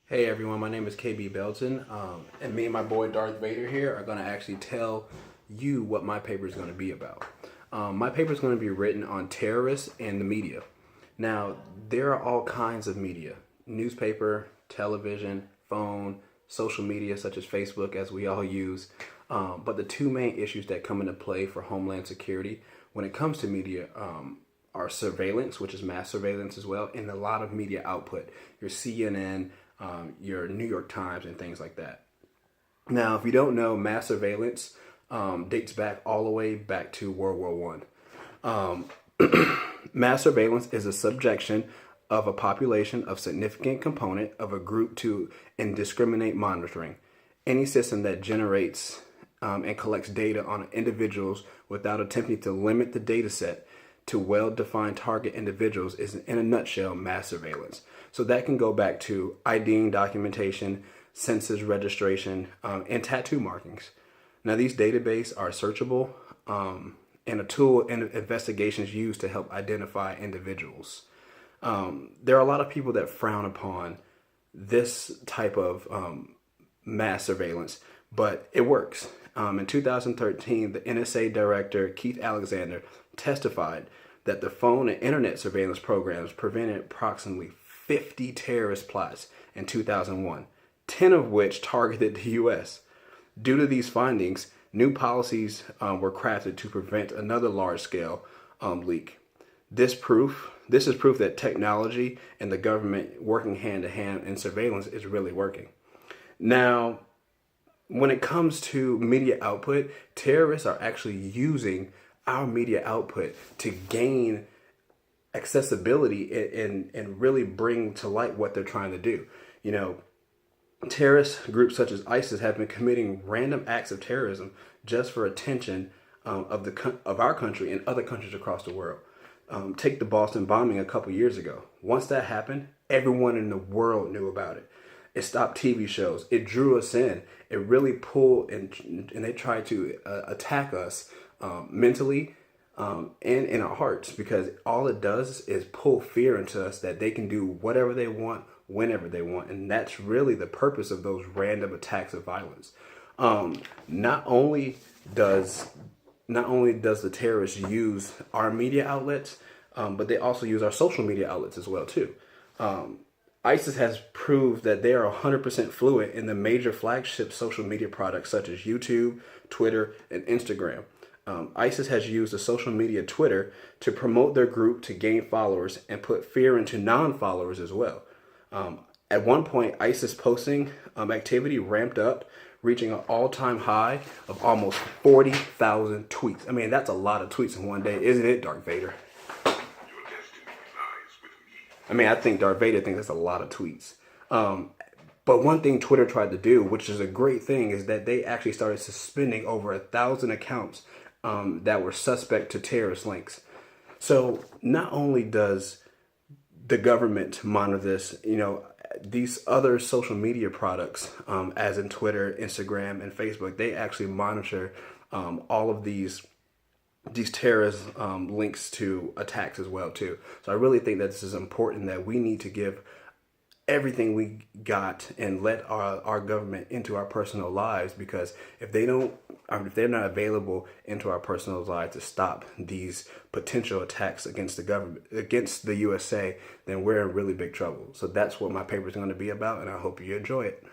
Hey everyone, my name is KB Belton, and me and my boy Darth Vader here are going to actually tell you what my paper is going to be about. My paper is going to be written on terrorists and the media. Now, there are all kinds of media: newspaper, television, phone, social media such as Facebook, as we all use. But the two main issues that come into play for Homeland Security when it comes to media are surveillance, which is mass surveillance as well, and a lot of media output. Your CNN, your New York Times, and things like that. Now, if you don't know, mass surveillance dates back all the way back to World War One. Mass surveillance is a subjection of a population of significant component of a group to indiscriminate monitoring. Any system that generates and collects data on individuals without attempting to limit the data set to well-defined target individuals is, in a nutshell, mass surveillance. So that can go back to IDing documentation, census registration, and tattoo markings. Now, these databases are searchable and a tool in investigations used to help identify individuals. There are a lot of people that frown upon this type of mass surveillance, but it works. In 2013, the NSA director, Keith Alexander, testified that the phone and internet surveillance programs prevented approximately 50 terrorist plots in 2001, 10 of which targeted the U.S. Due to these findings, new policies were crafted to prevent another large-scale leak. This is proof that technology and the government working hand to hand in surveillance is really working. Now, when it comes to media output, terrorists are actually using our media output to gain accessibility and really bring to light what they're trying to do. You know, terrorist groups such as ISIS have been committing random acts of terrorism just for attention of our country and other countries across the world. Take the Boston bombing a couple years ago. Once that happened, everyone in the world knew about it. It stopped TV shows. It drew us in. It really pulled and they tried to attack us mentally and in our hearts, because all it does is pull fear into us that they can do whatever they want, whenever they want. And that's really the purpose of those random attacks of violence. Not only does the terrorists use our media outlets, but they also use our social media outlets as well too. ISIS has proved that they are 100% fluent in the major flagship social media products such as YouTube, Twitter, and Instagram. ISIS has used the social media Twitter to promote their group, to gain followers, and put fear into non-followers as well. At one point, ISIS posting activity ramped up, reaching an all-time high of almost 40,000 tweets. I mean, that's a lot of tweets in one day, isn't it, Darth Vader? I mean, I think Darth Vader thinks that's a lot of tweets. But one thing Twitter tried to do, which is a great thing, is that they actually started suspending over 1,000 accounts that were suspect to terrorist links. So not only does the government monitor this, these other social media products, as in Twitter, Instagram, and Facebook, they actually monitor all of these terrorist links to attacks as well too. So I really think that this is important, that we need to give everything we got and let our government into our personal lives, because if they're not available into our personal lives to stop these potential attacks against the government, against the USA, then we're in really big trouble. So that's what my paper is going to be about, and I hope you enjoy it.